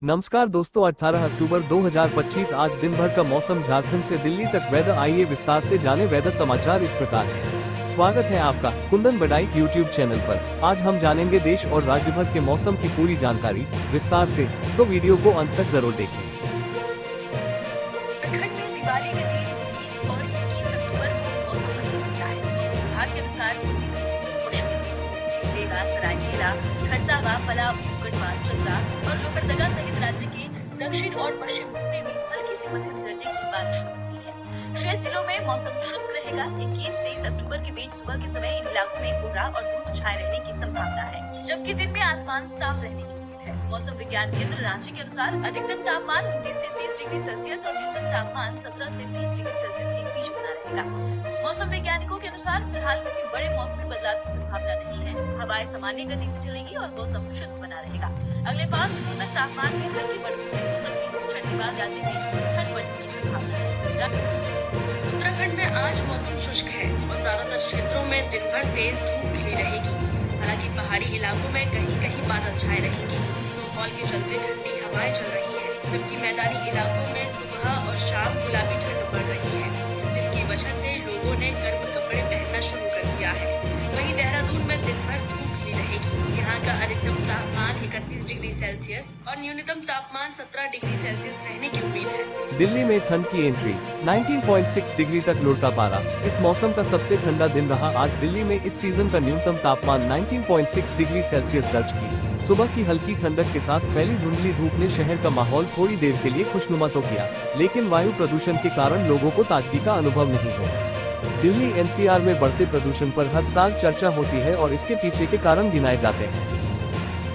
नमस्कार दोस्तों, 18 अक्टूबर 2025 आज दिन भर का मौसम झारखंड से दिल्ली तक वेदर। आइए विस्तार से जाने वेदर समाचार इस प्रकार है। स्वागत है आपका कुंदन बडाइक यूट्यूब चैनल पर। आज हम जानेंगे देश और राज्य भर के मौसम की पूरी जानकारी विस्तार से, तो वीडियो को अंत तक जरूर देखें। उत्तराखंड में दिवाली के दिन 20 और 21 अक्टूबर को मौसम बदल सकता है। मौसम विभाग के अनुसार 19 सिमडेगा, सरायकेला, खरसावा, पलामू, गढ़वाल, चतरा और लोहरदगा सहित राज्य के दक्षिण और पश्चिम हिस्से में हल्की से मध्यम दर्जे की बारिश हो सकती है। शेष जिलों में मौसम शुष्क रहेगा। 21-23 अक्टूबर के बीच सुबह के समय इन इलाकों में कोहरा और धूप छाए रहने की संभावना है, जबकि दिन में आसमान साफ रहने की उम्मीद है। मौसम विज्ञान केंद्र रांची के अनुसार अधिकतम तापमान 29 से 30 डिग्री सेल्सियस और न्यूनतम तापमान 17 से 30 डिग्री सेल्सियस के बीच बना रहेगा। मौसम वैज्ञानिकों के अनुसार फिलहाल कोई बड़े मौसमी बदलाव की संभावना नहीं है। हवाएं सामान्य गति से चलेंगी और मौसम शुष्क बना रहेगा। अगले 5 दिनों तक तापमान में हल्की बढ़ोतरी हो सकती है। छठे बाद राज्य में ठंड बढ़ने की संभावना है। उत्तराखंड में आज मौसम शुष्क है और ज्यादातर क्षेत्रों में दिन भर तेज धूप खिली रहेगी। हालांकि पहाड़ी इलाकों में कहीं-कहीं बादल छाए रहेंगे। स्नोफॉल के चलते ठंडी हवाएं चल रही है, जबकि मैदानी इलाकों में सुबह और शाम गुलाबी ठंड पड़ रही है, जिसकी वजह से लोगों ने गर्म कपड़े पहनना शुरू कर दिया है। वहीं देहरादून में दिन भर धूप खिली रहेगी। यहाँ का अधिकतम तापमान 31 डिग्री सेल्सियस और न्यूनतम तापमान 17 डिग्री सेल्सियस रहने की उम्मीद है। दिल्ली में ठंड की एंट्री 19.6 डिग्री तक लुढ़का पारा। इस मौसम का सबसे ठंडा दिन रहा। आज दिल्ली में इस सीजन का न्यूनतम तापमान 19.6 डिग्री सेल्सियस दर्ज की। सुबह की हल्की ठंडक के साथ फैली धुंधली धूप ने शहर का माहौल थोड़ी देर के लिए खुशनुमा तो किया, लेकिन वायु प्रदूषण के कारण लोगों को ताजगी का अनुभव नहीं हुआ। दिल्ली एनसीआर में बढ़ते प्रदूषण पर हर साल चर्चा होती है और इसके पीछे के कारण गिनाए जाते हैं।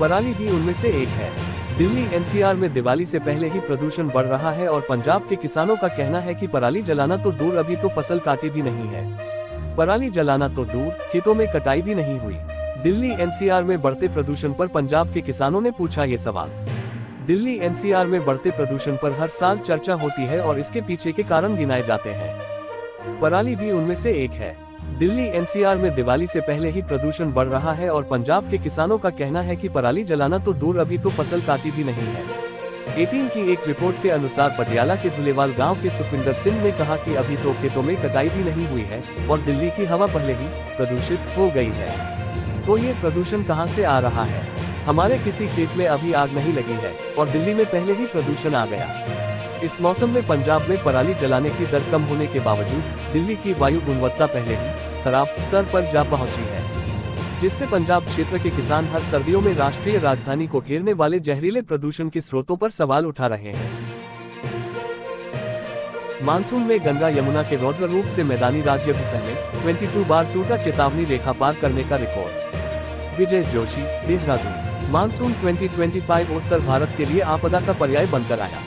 पराली भी उनमें से एक है। दिल्ली एनसीआर में दिवाली से पहले ही प्रदूषण बढ़ रहा है और पंजाब के किसानों का कहना है कि पराली जलाना तो दूर, अभी तो फसल काटी भी नहीं है। पराली जलाना तो दूर, खेतों में कटाई भी नहीं हुई। दिल्ली एनसीआर में बढ़ते प्रदूषण पर पंजाब के किसानों ने पूछा ये सवाल। दिल्ली एनसीआर में बढ़ते प्रदूषण पर हर साल चर्चा होती है और इसके पीछे के कारण गिनाए जाते हैं। पराली भी उनमें से एक है। दिल्ली एनसीआर में दिवाली से पहले ही प्रदूषण बढ़ रहा है और पंजाब के किसानों का कहना है कि पराली जलाना तो दूर, अभी तो फसल काटी भी नहीं है। 18 की एक रिपोर्ट के अनुसार पटियाला के धुलेवाल गांव के सुखविंदर सिंह ने कहा कि अभी तो खेतों में कटाई भी नहीं हुई है और दिल्ली की हवा पहले ही प्रदूषित हो गई है। तो ये प्रदूषण कहां से आ रहा है? हमारे किसी खेत में अभी आग नहीं लगी है और दिल्ली में पहले ही प्रदूषण आ गया। इस मौसम में पंजाब में पराली जलाने की दर कम होने के बावजूद दिल्ली की वायु गुणवत्ता पहले ही खराब स्तर पर जा पहुंची है, जिससे पंजाब क्षेत्र के किसान हर सर्दियों में राष्ट्रीय राजधानी को घेरने वाले जहरीले प्रदूषण के स्रोतों पर सवाल उठा रहे हैं। मानसून में गंगा यमुना के रौद्र रूप से मैदानी राज्य भी सहमे। 22 बार टूटा चेतावनी रेखा पार करने का रिकॉर्ड। विजय जोशी, देहरादून। मानसून 2025 उत्तर भारत के लिए आपदा का पर्याय बनकर आया।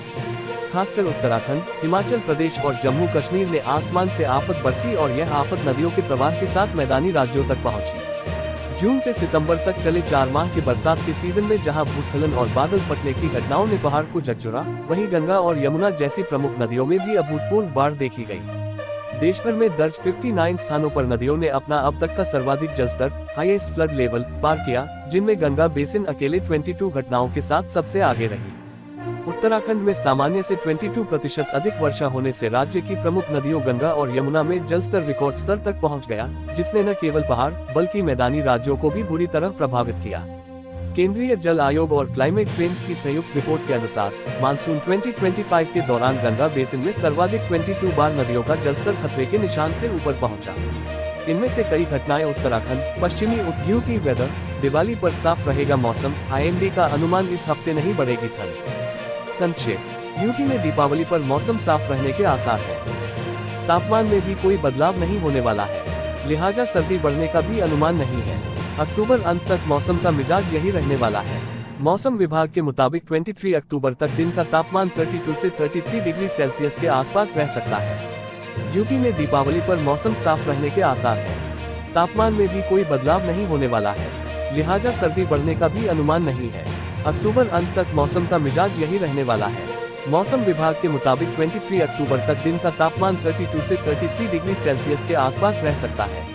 खासकर उत्तराखंड, हिमाचल प्रदेश और जम्मू कश्मीर में आसमान से आफत बरसी और यह आफत नदियों के प्रवाह के साथ मैदानी राज्यों तक पहुंची। जून से सितंबर तक चले 4 माह के बरसात के सीजन में जहां भूस्खलन और बादल फटने की घटनाओं ने पहाड़ को झकझोरा, वहीं गंगा और यमुना जैसी प्रमुख नदियों में भी अभूतपूर्व बाढ़ देखी गई। देश भर में दर्ज 59 स्थानों पर नदियों ने अपना अब तक का सर्वाधिक जलस्तर, हाईएस्ट फ्लड लेवल, पार किया, जिनमें गंगा बेसिन अकेले 22 घटनाओं के साथ सबसे आगे रही। उत्तराखंड में सामान्य से 22% अधिक वर्षा होने से राज्य की प्रमुख नदियों गंगा और यमुना में जलस्तर रिकॉर्ड स्तर तक पहुंच गया, जिसने न केवल पहाड़ बल्कि मैदानी राज्यों को भी बुरी तरह प्रभावित किया। केंद्रीय जल आयोग और क्लाइमेट ट्रेंड्स की संयुक्त रिपोर्ट के अनुसार मानसून 2025 के दौरान गंगा बेसिन में सर्वाधिक 22 बार नदियों का जलस्तर खतरे के निशान से ऊपर पहुंचा। इनमें से कई घटनाएं उत्तराखंड, पश्चिमी यूपी। वेदर, दिवाली पर साफ रहेगा मौसम। आईएमडी का अनुमान इस हफ्ते नहीं बढ़ेगी ठंड। संक्षेप, यूपी में दीपावली पर मौसम साफ रहने के आसार हैं। तापमान में भी कोई बदलाव नहीं होने वाला है, लिहाजा सर्दी बढ़ने का भी अनुमान नहीं है। अक्टूबर अंत तक मौसम का मिजाज यही रहने वाला है। मौसम विभाग के मुताबिक 23 अक्टूबर तक दिन का तापमान 32 से 33 डिग्री सेल्सियस के आसपास रह सकता है। यूपी में दीपावली पर मौसम साफ रहने के आसार हैं। तापमान में भी कोई बदलाव नहीं होने वाला है, लिहाजा सर्दी बढ़ने का भी अनुमान नहीं है। अक्टूबर अंत तक मौसम का मिजाज यही रहने वाला है। मौसम विभाग के मुताबिक 23 अक्टूबर तक दिन का तापमान 32 से 33 डिग्री सेल्सियस के आसपास रह सकता है।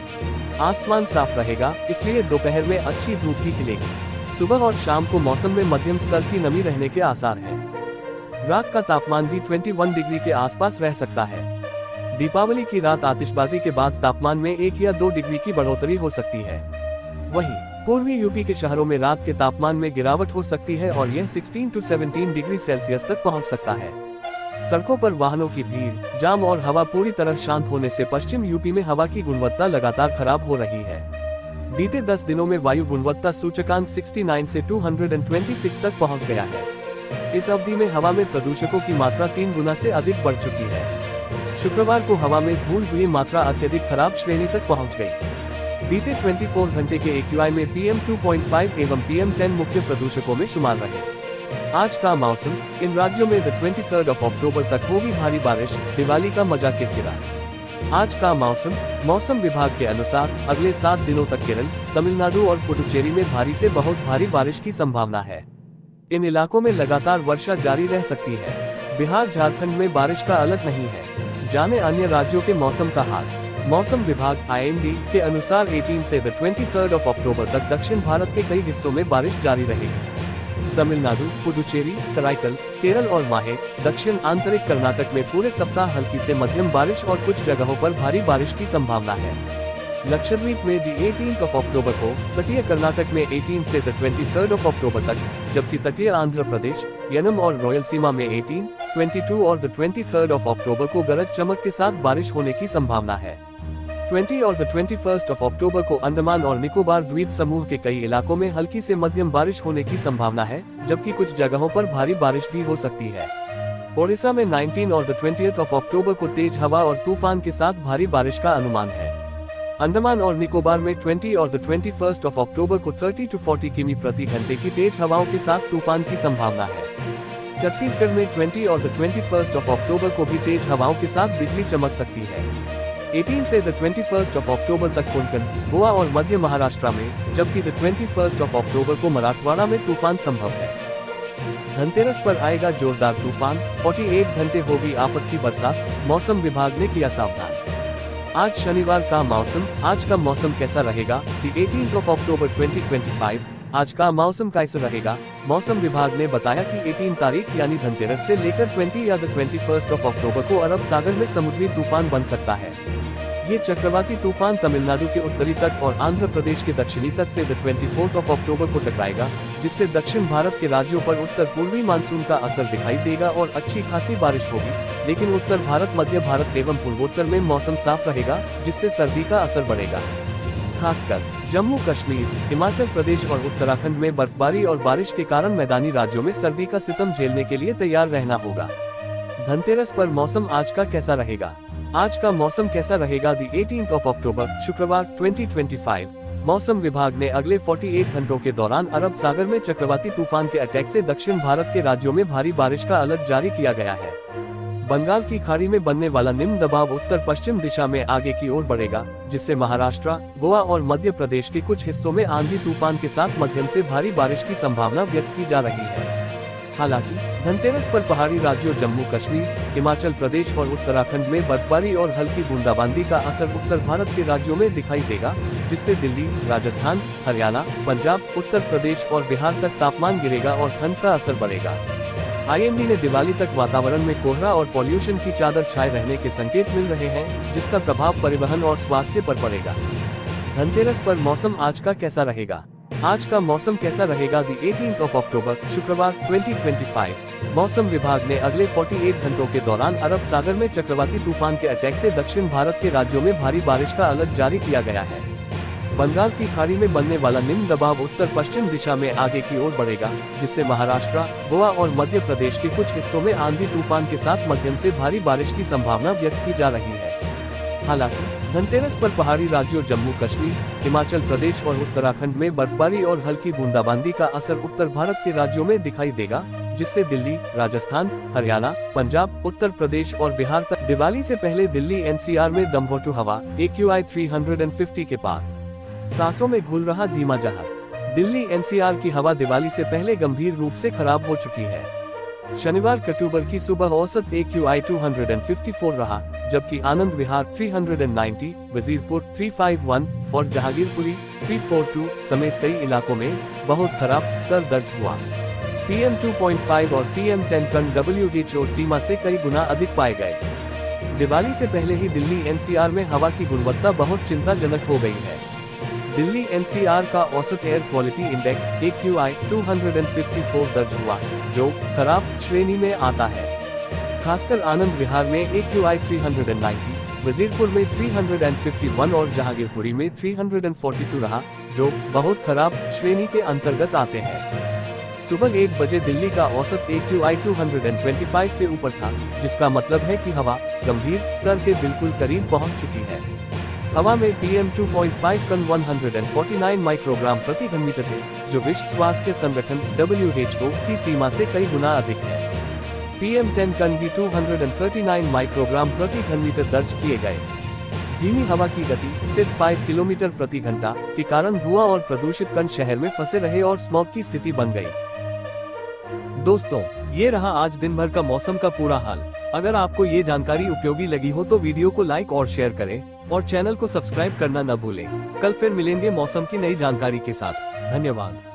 आसमान साफ रहेगा, इसलिए दोपहर में अच्छी धूप भी खिलेगी। सुबह और शाम को मौसम में मध्यम स्तर की नमी रहने के आसार हैं। रात का तापमान भी 21 डिग्री के आसपास रह सकता है। दीपावली की रात आतिशबाजी के बाद तापमान में 1 या 2 डिग्री की बढ़ोतरी हो सकती है। वहीं पूर्वी यूपी के शहरों में रात के तापमान में गिरावट हो सकती है और यह 16 से 17 डिग्री सेल्सियस तक पहुंच सकता है। सड़कों पर वाहनों की भीड़, जाम और हवा पूरी तरह शांत होने से पश्चिम यूपी में हवा की गुणवत्ता लगातार खराब हो रही है। बीते 10 दिनों में वायु गुणवत्ता सूचकांक 69 से 226 तक पहुंच गया है। इस अवधि में हवा में प्रदूषकों की मात्रा 3 गुना से अधिक बढ़ चुकी है। शुक्रवार को हवा में धूल की मात्रा अत्यधिक खराब श्रेणी तक पहुंच गई। बीते 24 घंटे के AQI में PM2.5 एवं PM10 मुख्य प्रदूषकों में शुमार रहे। आज का मौसम। इन राज्यों में 23 अक्टूबर तक होगी भारी बारिश, दिवाली का मजा किरकिरा। आज का मौसम। मौसम विभाग के अनुसार अगले 7 दिनों तक केरल, तमिलनाडु और पुडुचेरी में भारी से बहुत भारी बारिश की संभावना है। इन इलाकों में लगातार वर्षा जारी रह सकती है। बिहार, झारखंड में बारिश का अलर्ट नहीं है। जाने अन्य राज्यों के मौसम का हाल। मौसम विभाग IMD के अनुसार 18 से 23 अक्टूबर तक दक्षिण भारत के कई हिस्सों में बारिश जारी रहेगी। तमिलनाडु, पुडुचेरी, कराईकल, केरल और माहे, दक्षिण आंतरिक कर्नाटक में पूरे सप्ताह हल्की से मध्यम बारिश और कुछ जगहों पर भारी बारिश की संभावना है। लक्षद्वीप में 18 अक्टूबर को, तटीय कर्नाटक में 18 से 23 अक्टूबर तक, जबकि तटीय आंध्र प्रदेश, यनम और रॉयल सीमा में 18, 22 और 23 अक्टूबर को गरज चमक के साथ बारिश होने की संभावना है। 20 और 21 अक्टूबर को अंडमान और निकोबार द्वीप समूह के कई इलाकों में हल्की से मध्यम बारिश होने की संभावना है, जबकि कुछ जगहों पर भारी बारिश भी हो सकती है। ओडिशा में 19 और 20 अक्टूबर को तेज हवा और तूफान के साथ भारी बारिश का अनुमान है। अंडमान और निकोबार में 20 और 21 अक्टूबर को 30 से 40 किमी प्रति घंटे की तेज हवाओं के साथ तूफान की संभावना है। छत्तीसगढ़ में 20 और 21 अक्टूबर को भी तेज हवाओं के साथ बिजली चमक सकती है। 18 से 21 अक्टूबर तक कोंकण, गोवा और मध्य महाराष्ट्र में, जबकि 21 अक्टूबर को मराठवाड़ा में तूफान संभव है। धनतेरस पर आएगा जोरदार तूफान, 48 घंटे होगी आफत की बरसात, मौसम विभाग ने किया सावधान। आज शनिवार का मौसम। आज का मौसम कैसा रहेगा? 18 अक्टूबर 2025। आज का मौसम कैसा रहेगा? मौसम विभाग ने बताया कि 18 तारीख यानी धनतेरस से लेकर 20 या 21 अक्टूबर को अरब सागर में समुद्री तूफान बन सकता है। ये चक्रवाती तूफान तमिलनाडु के उत्तरी तट और आंध्र प्रदेश के दक्षिणी तट से 24 अक्टूबर को टकराएगा, जिससे दक्षिण भारत के राज्यों पर उत्तर पूर्वी मानसून का असर दिखाई देगा और अच्छी खासी बारिश होगी। लेकिन उत्तर भारत, मध्य भारत एवं पूर्वोत्तर में मौसम साफ रहेगा, जिससे सर्दी का असर बढ़ेगा। खासकर जम्मू कश्मीर, हिमाचल प्रदेश और उत्तराखंड में बर्फबारी और बारिश के कारण मैदानी राज्यों में सर्दी का सितम झेलने के लिए तैयार रहना होगा। धनतेरस पर मौसम आज का कैसा रहेगा? आज का मौसम कैसा रहेगा? 18 अक्टूबर शुक्रवार 2025। मौसम विभाग ने अगले 48 घंटों के दौरान अरब सागर में चक्रवाती तूफान के अटैक से दक्षिण भारत के राज्यों में भारी बारिश का अलर्ट जारी किया गया है। बंगाल की खाड़ी में बनने वाला निम्न दबाव उत्तर पश्चिम दिशा में आगे की ओर बढ़ेगा, जिससे महाराष्ट्र, गोवा और मध्य प्रदेश के कुछ हिस्सों में आंधी तूफान के साथ मध्यम से भारी बारिश की संभावना व्यक्त की जा रही है। हालांकि धनतेरस पर पहाड़ी राज्यों जम्मू कश्मीर, हिमाचल प्रदेश और उत्तराखंड में बर्फबारी और हल्की बूंदाबांदी का असर उत्तर भारत के राज्यों में दिखाई देगा, जिससे दिल्ली, राजस्थान, हरियाणा, पंजाब, उत्तर प्रदेश और बिहार तक तापमान गिरेगा और ठंड का असर बढ़ेगा। IMD ने दिवाली तक वातावरण में कोहरा और पॉल्यूशन की चादर छाए रहने के संकेत मिल रहे हैं, जिसका प्रभाव परिवहन और स्वास्थ्य पर पड़ेगा। धनतेरस पर मौसम आज का कैसा रहेगा? आज का मौसम कैसा रहेगा? 18 अक्टूबर शुक्रवार 2025। मौसम विभाग ने अगले 48 घंटों के दौरान अरब सागर में चक्रवाती तूफान के अटैक से दक्षिण भारत के राज्यों में भारी बारिश का अलर्ट जारी किया गया है। बंगाल की खाड़ी में बनने वाला निम्न दबाव उत्तर पश्चिम दिशा में आगे की ओर बढ़ेगा, जिससे महाराष्ट्र, गोवा और मध्य प्रदेश के कुछ हिस्सों में आंधी तूफान के साथ मध्यम से भारी बारिश की संभावना व्यक्त की जा रही है। हालांकि धनतेरस पर पहाड़ी राज्यों जम्मू कश्मीर, हिमाचल प्रदेश और उत्तराखंड में बर्फबारी और हल्की बूंदाबांदी का असर उत्तर भारत के राज्यों में दिखाई देगा, जिससे दिल्ली, राजस्थान, हरियाणा, पंजाब, उत्तर प्रदेश और बिहार तक। दिवाली से पहले दिल्ली NCR में दमघोटू हवा, AQI 350 के पार। सांसों में घुल रहा धीमा जहर। दिल्ली NCR की हवा दिवाली से पहले गंभीर रूप से खराब हो चुकी है। शनिवार अक्टूबर की सुबह औसत AQI 254 रहा, जबकि आनंद विहार 390, वजीरपुर 351 और जहांगीरपुरी 342 समेत कई इलाकों में बहुत खराब स्तर दर्ज हुआ। PM 2.5 और PM 10 कण WHO सीमा से कई गुना अधिक पाए गए। दिवाली से पहले ही दिल्ली NCR में हवा की गुणवत्ता बहुत चिंताजनक हो गई है। दिल्ली NCR का औसत एयर क्वालिटी इंडेक्स AQI 254 दर्ज हुआ, जो खराब श्रेणी में आता है। खासकर आनंद विहार में AQI 390, वजीरपुर में 351 और जहांगीरपुरी में 342 रहा, जो बहुत खराब श्रेणी के अंतर्गत आते हैं। सुबह 1 बजे दिल्ली का औसत AQI 225 से ऊपर था, जिसका मतलब है कि हवा गंभीर स्तर के बिल्कुल करीब पहुंच चुकी है। हवा में PM 2.5 कण 149 माइक्रोग्राम प्रति घन मीटर थे, जो विश्व स्वास्थ्य संगठन WHO की सीमा से कई गुना अधिक है। PM 10 कण भी 239 माइक्रोग्राम प्रति घन मीटर दर्ज किए गए। धीमी हवा की गति सिर्फ 5 किलोमीटर प्रति घंटा के कारण धुआं और प्रदूषित कण शहर में फंसे रहे और स्मॉग की स्थिति बन गई। दोस्तों, ये रहा आज दिन भर का मौसम का पूरा हाल। अगर आपको ये जानकारी उपयोगी लगी हो तो वीडियो को लाइक और शेयर करें और चैनल को सब्सक्राइब करना न भूलें। कल फिर मिलेंगे मौसम की नई जानकारी के साथ। धन्यवाद।